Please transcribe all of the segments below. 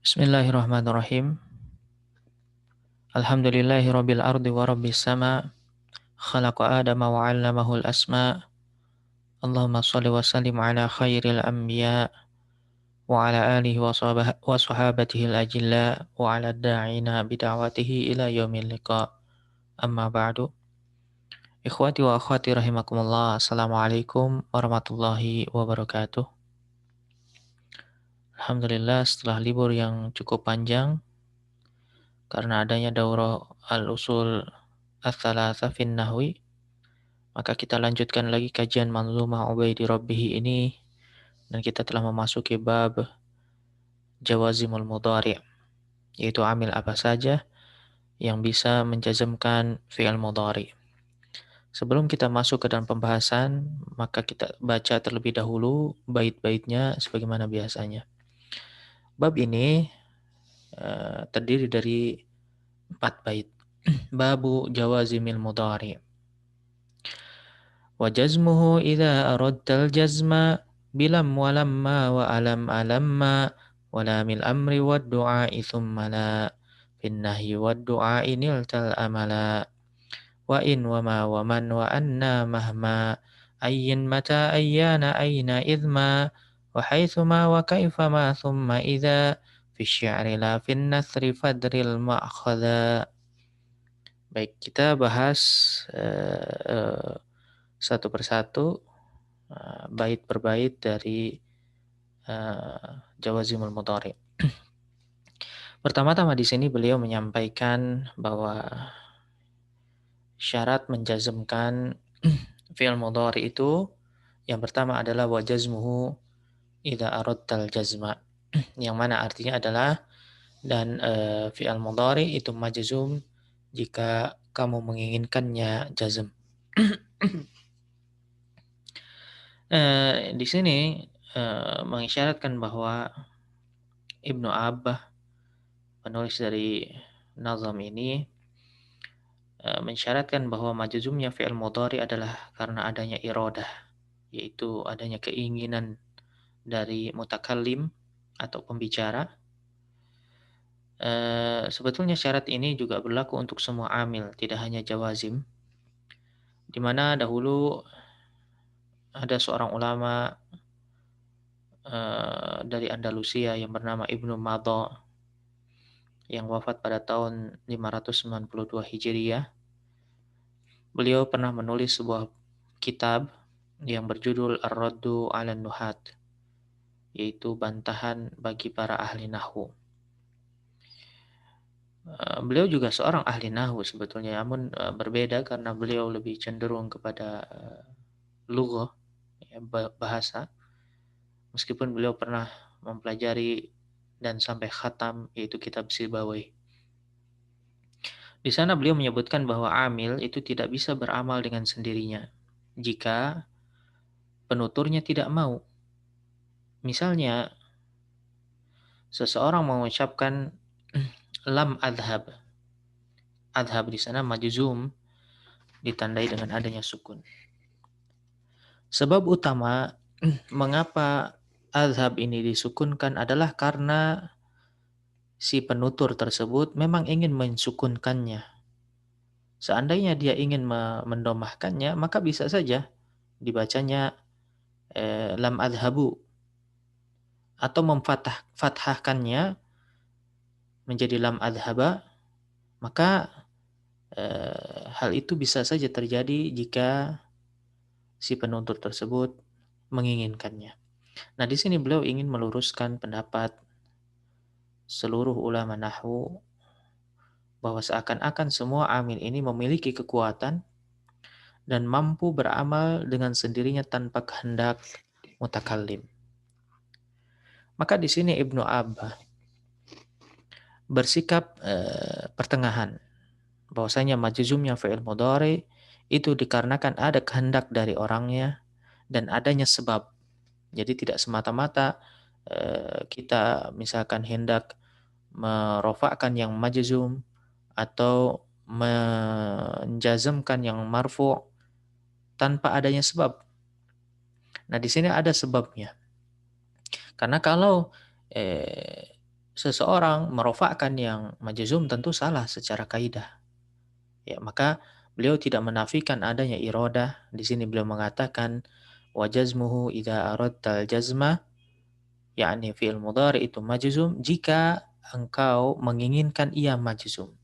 Bismillahirrahmanirrahim. Alhamdulillahi rabbil ardi wa rabbis sama. Khalaqa adama wa 'allamahul asma. Allahumma shalli wa sallim ala khairil anbiya wa ala alihi wa sahabatihi al-ajilla wa ala da'ina bida'watihi ila yaumil liqa. Amma ba'du. Ikhwati wa akhwati rahimakumullah. Assalamualaikum warahmatullahi wabarakatuh. Alhamdulillah, setelah libur yang cukup panjang karena adanya daurah al-usul ats-tsalatsa fin nahwi, maka kita lanjutkan lagi kajian Manzumah Ubaidi Rabbih ini, dan kita telah memasuki bab Jawazimul Mudhari', yaitu amil apa saja yang bisa menjazmkan fi'il mudhari'. Sebelum kita masuk ke dalam pembahasan, maka kita baca terlebih dahulu bait-baitnya sebagaimana biasanya. Bab ini terdiri dari 4 bait. Babu Jawazimil Mudhari'. Wa jazmuhu idza aradtal jazma bilam walamma wa alam alamma wa lamil amri wad du'a'i thumma la fin nahyi wad du'a'i niltal amala wa in wa ma wa man wa anna mahma ayyin mata ayyana ayna idma wa haitsu ma wa kaifa ma thumma idza fi syi'ri la fin nathri fadril ma'khadha. Baik, kita bahas satu persatu, bait per bait dari Jawazimul Mudhari'. Pertama-tama di sini beliau menyampaikan bahwa syarat menjazmkan fi'il mudhari' itu yang pertama adalah wa jazmuhu idza aradtal jazma. Yang mana artinya adalah dan fi'il mudhari' itu majzum jika kamu menginginkannya jazm. Di sini mengisyaratkan bahwa Ibnu Abbah, penulis dari nazam ini, mensyaratkan bahwa majzumnya fi'il mudhari adalah karena adanya iradah, yaitu adanya keinginan dari mutakallim atau pembicara. Sebetulnya syarat ini juga berlaku untuk semua amil, tidak hanya jawazim, di mana dahulu ada seorang ulama dari Andalusia yang bernama Ibnu Madha yang wafat pada tahun 592 Hijriyah. Beliau pernah menulis sebuah kitab yang berjudul Ar-Raddu 'alan Nuhat, yaitu bantahan bagi para ahli nahwu. Beliau juga seorang ahli nahwu sebetulnya, namun berbeda karena beliau lebih cenderung kepada lughah, ya, bahasa. Meskipun beliau pernah mempelajari dan sampai khatam, yaitu kitab Sibawayh. Di sana beliau menyebutkan bahwa amil itu tidak bisa beramal dengan sendirinya jika penuturnya tidak mau. Misalnya, seseorang mengucapkan lam adhab. Adhab di sana majzum, ditandai dengan adanya sukun. Sebab utama mengapa adhab ini disukunkan adalah karena si penutur tersebut memang ingin mensukunkannya. Seandainya dia ingin mendomahkannya, maka bisa saja dibacanya lam adhabu, atau memfathahkannya menjadi lam adhaba, maka hal itu bisa saja terjadi jika si penutur tersebut menginginkannya. Nah, di sini beliau ingin meluruskan pendapat seluruh ulama nahwu bahwa seakan-akan semua amil ini memiliki kekuatan dan mampu beramal dengan sendirinya tanpa kehendak mutakallim. Maka di sini Ibnu Abbah bersikap pertengahan, bahwasanya majzumnya fi'il mudhari itu dikarenakan ada kehendak dari orangnya dan adanya sebab. Jadi tidak semata-mata kita misalkan hendak merofakkan yang majzum atau menjazmkan yang marfu tanpa adanya sebab. Nah, di sini ada sebabnya. Karena kalau seseorang merofakkan yang majzum tentu salah secara kaidah. Ya, maka beliau tidak menafikan adanya iradah. Di sini beliau mengatakan wa jazmuhu idza aradtal jazma, yakni fi'il mudhari itu majzum jika engkau menginginkan ia majzum.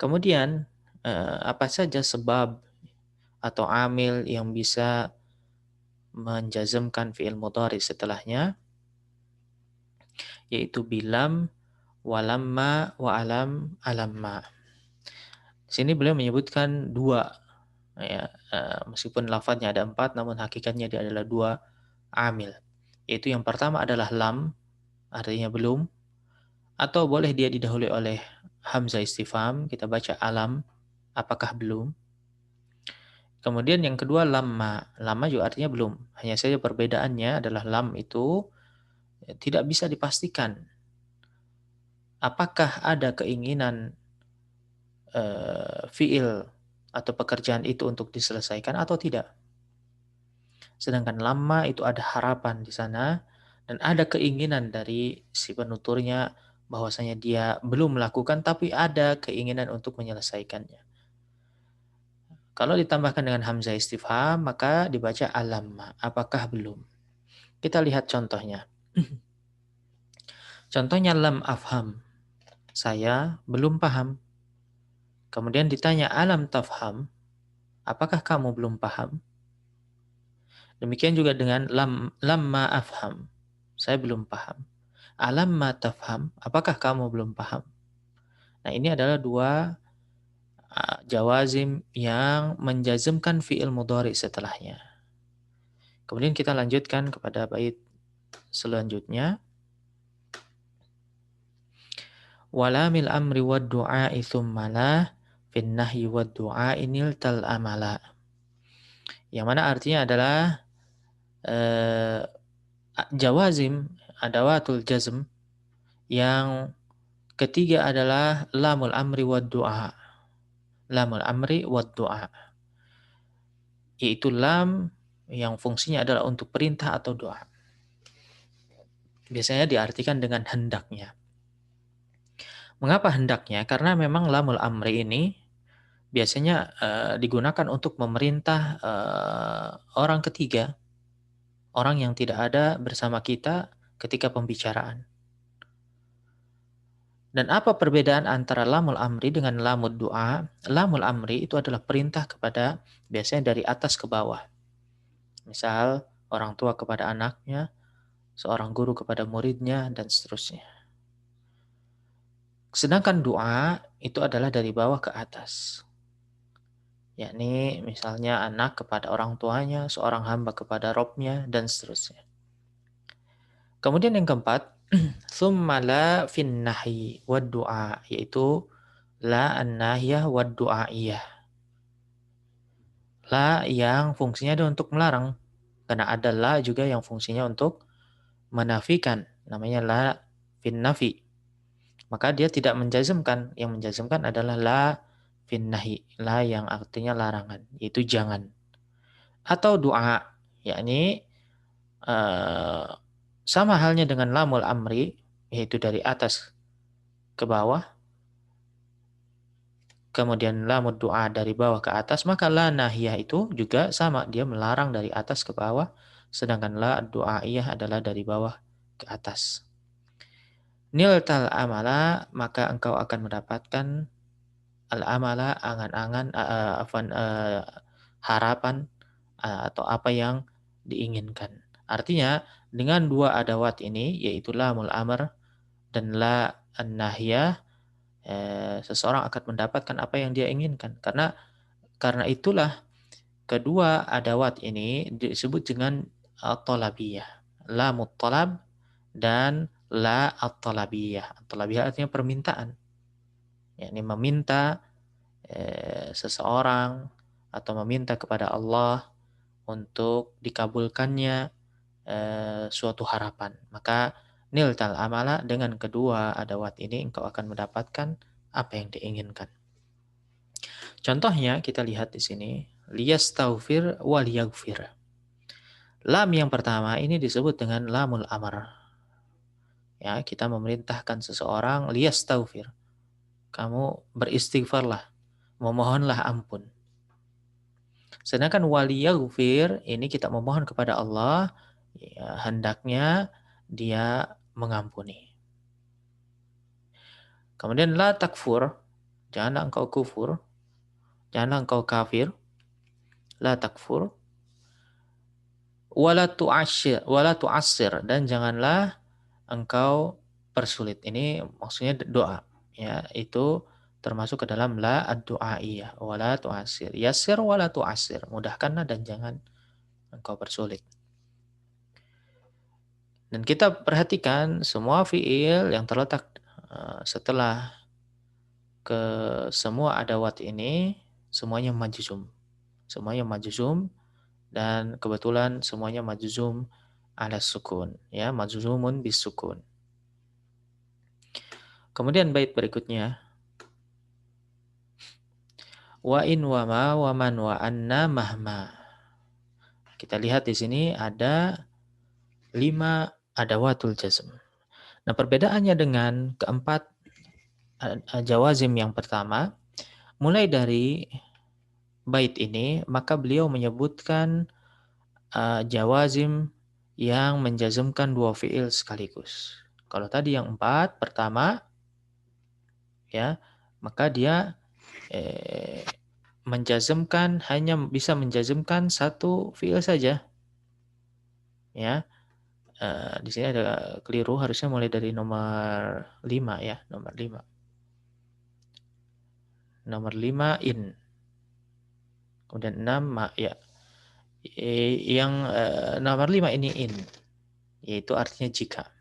Kemudian apa saja sebab atau amil yang bisa menjazmkan fi'il mudhari setelahnya, yaitu bilam, walamma, wa alam, alamma. Di sini beliau menyebutkan dua, ya, meskipun lafadznya ada 4, namun hakikatnya dia adalah 2 amil. Yaitu yang pertama adalah lam, artinya belum, atau boleh dia didahului oleh hamzah istifham, kita baca alam, apakah belum. Kemudian yang kedua lamma, lamma juga artinya belum. Hanya saja perbedaannya adalah lam itu tidak bisa dipastikan apakah ada keinginan fiil atau pekerjaan itu untuk diselesaikan atau tidak. Sedangkan lama itu ada harapan di sana dan ada keinginan dari si penuturnya bahwasanya dia belum melakukan tapi ada keinginan untuk menyelesaikannya. Kalau ditambahkan dengan hamzah istifham maka dibaca alamma, apakah belum? Kita lihat contohnya. Contohnya lam afham, saya belum paham. Kemudian ditanya alam tafham, apakah kamu belum paham? Demikian juga dengan lamma afham, saya belum paham. Alamma tafham, apakah kamu belum paham? Nah, ini adalah dua jawazim yang menjazmkan fi'il mudhari setelahnya. Kemudian kita lanjutkan kepada bait selanjutnya. Walamil amri wad du'a'i thumma la fin nahyi wad du'a'i niltal amala. Yang mana artinya adalah jawazim, adawatul jazm, yang ketiga adalah lamul amri wad du'a. Lamul amri wad du'a. Yaitu lam yang fungsinya adalah untuk perintah atau doa. Biasanya diartikan dengan hendaknya. Mengapa hendaknya? Karena memang lamul amri ini biasanya digunakan untuk memerintah orang ketiga, orang yang tidak ada bersama kita ketika pembicaraan. Dan apa perbedaan antara lamul amri dengan lamul doa? Lamul amri itu adalah perintah kepada, biasanya dari atas ke bawah. Misal, orang tua kepada anaknya, seorang guru kepada muridnya, dan seterusnya. Sedangkan doa itu adalah dari bawah ke atas. Yakni misalnya anak kepada orang tuanya, seorang hamba kepada Robnya, dan seterusnya. Kemudian yang keempat, thumma la fin nahi wad du'a, yaitu la an-nahiyah wad du'a'iyah. La yang fungsinya adalah untuk melarang. Karena ada la juga yang fungsinya untuk menafikan. Namanya la fin nafi. Maka dia tidak menjazmkan. Yang menjazmkan adalah la fin nahi. La yang artinya larangan. Yaitu jangan. Atau doa. Yakni sama halnya dengan lamul amri. Yaitu dari atas ke bawah. Kemudian lamud doa dari bawah ke atas, maka la nahiyah itu juga sama, dia melarang dari atas ke bawah, sedangkan la du'aiyah adalah dari bawah ke atas. Niltal amala, maka engkau akan mendapatkan al-amala, angan-angan, harapan, atau apa yang diinginkan. Artinya, dengan dua adawat ini, yaitu lamul amr dan la an-nahiyah, seseorang akan mendapatkan apa yang dia inginkan. Karena itulah kedua adawat ini disebut dengan at-talabiyah. Lamut talab dan la at-talabiyah. At-talabiyah artinya permintaan. Yakni meminta seseorang atau meminta kepada Allah untuk dikabulkannya suatu harapan. Maka niltal amala, dengan kedua adawat ini engkau akan mendapatkan apa yang diinginkan. Contohnya kita lihat di sini, liyastaghfir wal yaghfir. Lam yang pertama ini disebut dengan lamul amar. Ya, kita memerintahkan seseorang liyastaghfir. Kamu beristighfarlah, memohonlah ampun. Sedangkan waliyaghfir ini kita memohon kepada Allah, ya, hendaknya dia mengampuni. Kemudian la takfur, janganlah engkau kufur, janganlah engkau kafir, la takfur, wala tu'assir, dan janganlah engkau persulit. Ini maksudnya doa, ya, itu termasuk ke dalam la ad-du'aiyah, wala tu'assir. Yassir wala tu'assir, mudahkanlah dan jangan engkau persulit. Dan kita perhatikan semua fiil yang terletak setelah ke semua adawat ini semuanya majzum. Semuanya majzum dan kebetulan semuanya majzum ala sukun, ya, majzumun bis sukun. Kemudian bait berikutnya, wa in wa ma wa man wa anna mahma. Kita lihat di sini ada 5 adawatul jazm. Nah, perbedaannya dengan keempat jawazim yang pertama, mulai dari bait ini maka beliau menyebutkan jawazim yang menjazmkan 2 fiil sekaligus. Kalau tadi yang 4 pertama, ya, maka dia menjazmkan, hanya bisa menjazmkan 1 fiil saja. Ya. Di sini ada keliru, harusnya mulai dari nomor 5, ya, nomor 5. Nomor 5 in. Kemudian 6 ma, ya. Yang nomor 5 ini in, yaitu artinya jika.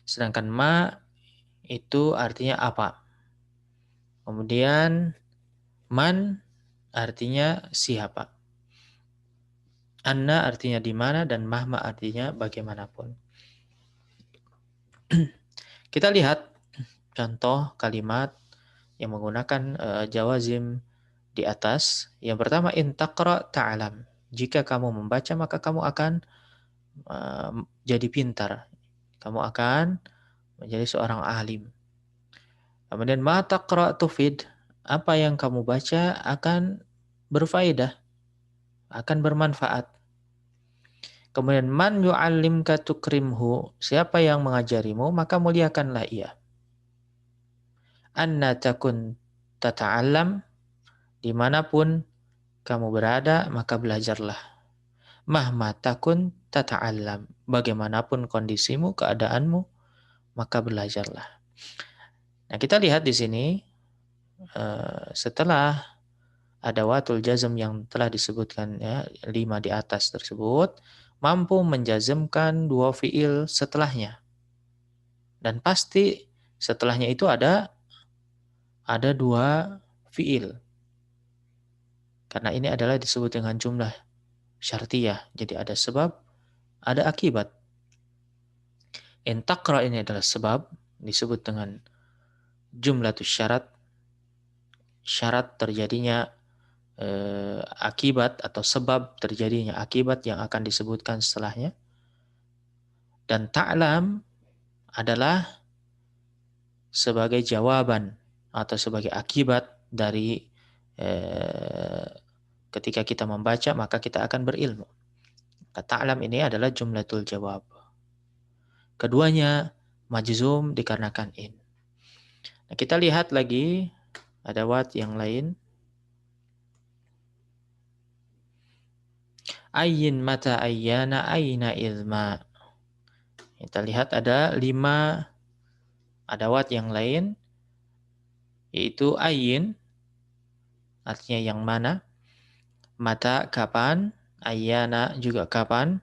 Sedangkan ma itu artinya apa. Kemudian man artinya siapa. Anna artinya di mana, dan mahma artinya bagaimanapun. Kita lihat contoh kalimat yang menggunakan jawazim di atas. Yang pertama, in taqra ta'lam. Jika kamu membaca maka kamu akan jadi pintar. Kamu akan menjadi seorang alim. Kemudian ma taqra tufid. Apa yang kamu baca akan berfaedah, akan bermanfaat. Kemudian man yu'allimka tukrimhu, siapa yang mengajarimu maka muliakanlah ia. Anna takun tata'allam, dimanapun kamu berada maka belajarlah. Mahma takun tata'allam, bagaimanapun kondisimu, keadaanmu, maka belajarlah. Nah, kita lihat di sini setelah adawatul jazm yang telah disebutkan, ya, 5 di atas tersebut, mampu menjazmkan 2 fiil setelahnya. Dan pasti setelahnya itu ada 2 fiil. Karena ini adalah disebut dengan jumlah syartiyah. Jadi ada sebab, ada akibat. In taqra ini adalah sebab, disebut dengan jumlatus syarat. Syarat terjadinya akibat, atau sebab terjadinya akibat yang akan disebutkan setelahnya. Dan ta'lam adalah sebagai jawaban atau sebagai akibat dari ketika kita membaca maka kita akan berilmu. Ta'lam ini adalah jumlatul jawab. Keduanya majzum dikarenakan in. Nah, kita lihat lagi adawat yang lain. Ayyin mata ayyana aina ilma. Kita lihat ada 5 adawat yang lain, yaitu ayyin artinya yang mana, mata kapan, ayyana juga kapan,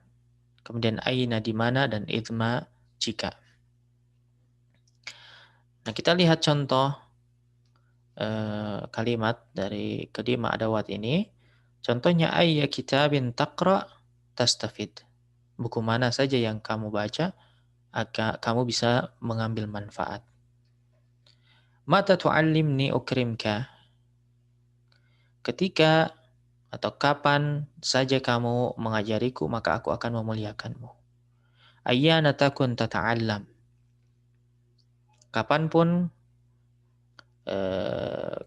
kemudian aina di mana, dan ilma jika. Nah, kita lihat contoh kalimat dari kelima adawat ini. Contohnya ayya kitabin taqra tastafid. Buku mana saja yang kamu baca, kamu bisa mengambil manfaat. Mata tu'allimni ukrimka. Ketika atau kapan saja kamu mengajariku, maka aku akan memuliakanmu. Ayyana takun tata'allam. Kapanpun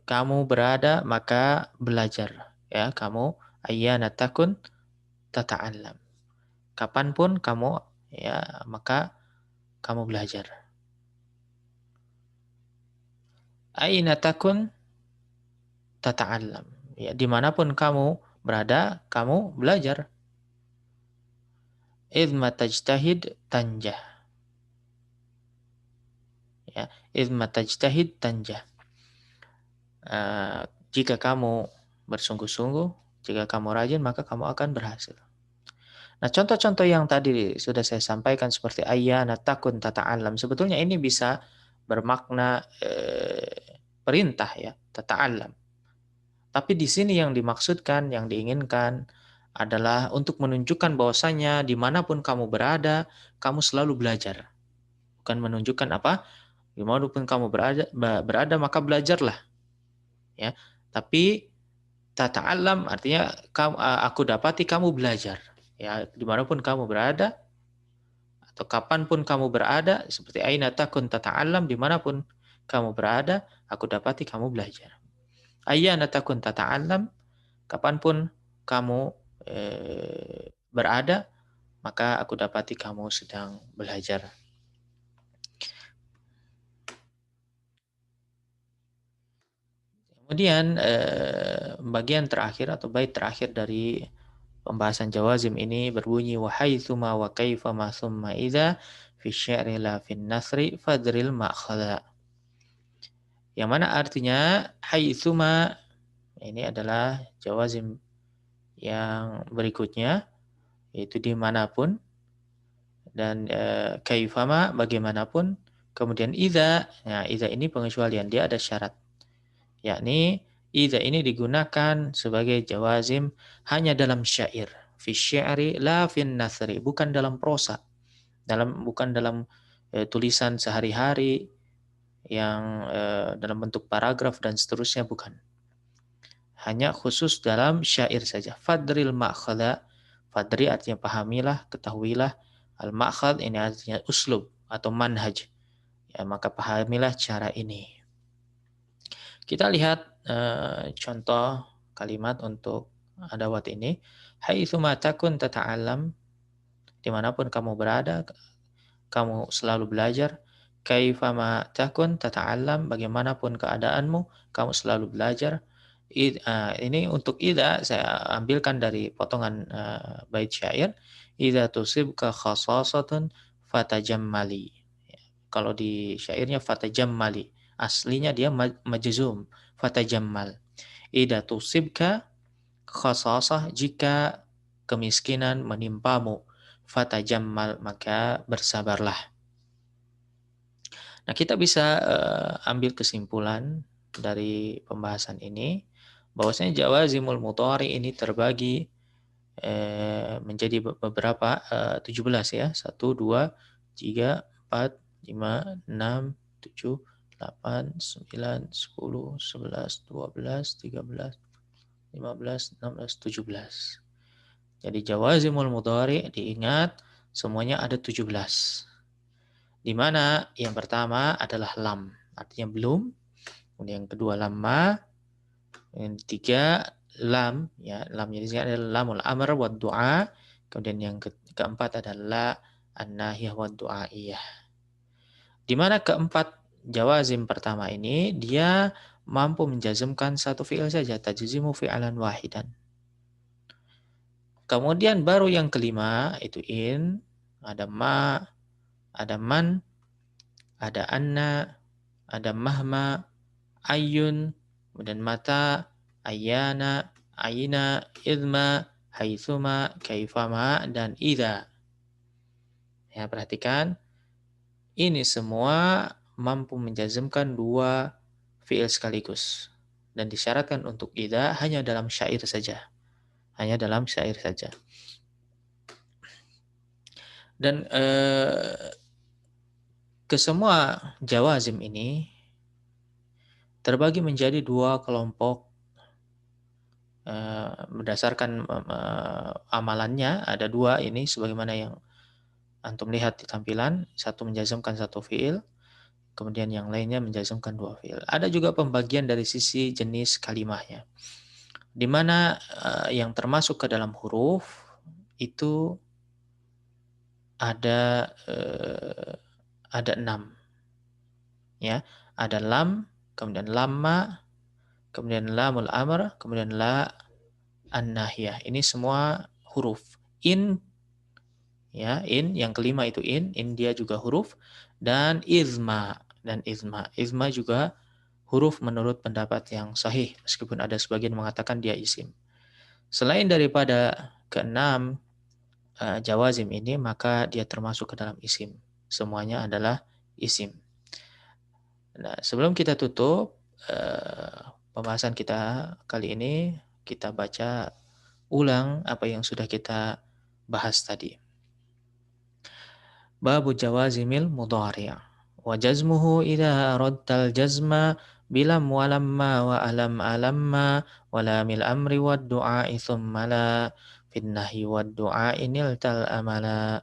kamu berada, maka belajar. Ya, kamu ayyana takun tata'allam. Kapanpun kamu, ya, maka kamu belajar. Aina takun tata'allam. Ya, dimanapun kamu berada, kamu belajar. Idma tajtahid tanjah. Ya, idma tajtahid tanjah. Jika kamu bersungguh-sungguh, jika kamu rajin, maka kamu akan berhasil. Nah, contoh-contoh yang tadi sudah saya sampaikan seperti ayyana takun tata'allam, sebetulnya ini bisa bermakna perintah, ya, tata'allam. Tapi di sini yang dimaksudkan, yang diinginkan adalah untuk menunjukkan bahwasanya dimanapun kamu berada, kamu selalu belajar. Bukan menunjukkan apa, dimanapun kamu berada maka belajarlah. Ya, tapi tata'allam artinya aku dapati kamu belajar. Ya, dimanapun kamu berada atau kapanpun kamu berada, seperti aina takun tata'allam, dimanapun kamu berada, aku dapati kamu belajar. Ayyana takun tata'allam, kapanpun kamu berada, maka aku dapati kamu sedang belajar. Kemudian bagian terakhir atau bait terakhir dari pembahasan jawazim ini berbunyi wa haitsuma wa kaifa ma summa idza fi syi'ri la fin nasri fadril ma'khadha. Yang mana artinya haitsuma ini adalah jawazim yang berikutnya, yaitu dimanapun, dan kaifama bagaimanapun, kemudian idza. Nah, idza ini pengecualian, dia ada syarat, yakni idza ini digunakan sebagai jawazim hanya dalam syair, fi syi'ri la fin nasri, bukan dalam prosa, bukan dalam tulisan sehari-hari yang dalam bentuk paragraf dan seterusnya, bukan. Hanya khusus dalam syair saja. Fadril ma'khadha. Fadri artinya pahamilah, ketahuilah. Al-ma'khadh ini artinya uslub atau manhaj. Ya, maka pahamilah cara ini. Kita lihat contoh kalimat untuk adawat ini. Haitsuma takun tata'allam. Dimanapun kamu berada, kamu selalu belajar. Kaifama takun tata'allam. Bagaimanapun keadaanmu, kamu selalu belajar. Ini untuk idza saya ambilkan dari potongan bait syair. Idza tusibka khasasatun fatajammali. Kalau di syairnya fatajammali, aslinya dia majzum, fatajammal. Idza tusibka khasasah, jika kemiskinan menimpamu, fatajammal, maka bersabarlah. Nah, kita bisa ambil kesimpulan dari pembahasan ini bahwasanya jawazimul mudhari ini terbagi menjadi beberapa 17 ya. 1 2 3 4 5 6 7 8 9 10 11 12 13 15 16 17. Jadi jawazimul mudhari diingat semuanya ada 17. Di mana yang pertama adalah lam, artinya belum. Kemudian yang kedua lamma. Yang ketiga lam, ya, lamnya di sini adalah lamul amr wa du'a. Kemudian yang keempat adalah an-nahiyah wa du'aiyah. Di mana keempat jawazim pertama ini dia mampu menjazmkan satu fi'il saja, tajzimu fi'alan wahidan. Kemudian baru yang kelima itu in, ada ma, ada man, ada anna, ada mahma, ayun, kemudian mata, ayana, aina, idma, haitsuma, kaifama, dan idza. Ya, perhatikan. Ini semua mampu menjazmkan dua fi'il sekaligus. Dan disyaratkan untuk idza hanya dalam syair saja. Hanya dalam syair saja. Dan kesemua jawazim ini terbagi menjadi dua kelompok berdasarkan amalannya ada dua ini sebagaimana yang antum lihat di tampilan, satu menjazmkan satu fiil, kemudian yang lainnya menjazmkan dua fiil. Ada juga pembagian dari sisi jenis kalimahnya, di mana yang termasuk ke dalam huruf itu ada 6, ya. Ada lam, kemudian lamma, kemudian lamul amr, kemudian la an-nahiyah. Ini semua huruf. In, ya, in yang kelima itu in dia juga huruf, dan izma. Izma juga huruf menurut pendapat yang sahih meskipun ada sebagian mengatakan dia isim. Selain daripada keenam jawazim ini, maka dia termasuk ke dalam isim. Semuanya adalah isim. Nah, sebelum kita tutup pembahasan kita kali ini, kita baca ulang apa yang sudah kita bahas tadi. Babu jawazimil mudhari'. Wa jazmuhu idza aradtal jazma bilam walamma wa alam alamma wa lamil amri wad du'a'i thumma la fin nahyi wad du'a'i niltal amala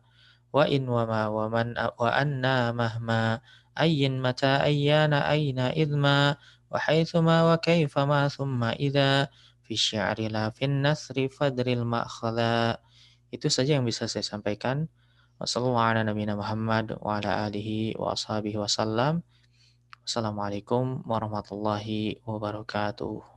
wa in wa ma wa man wa anna mahma ayyin mata ayyana ayna idma wa haitsuma wa kaifama thumma idza fi syi'ri la fin nasri fadril ma'khadha. Itu saja yang bisa saya sampaikan. Wassalamualaikum warahmatullahi wabarakatuh.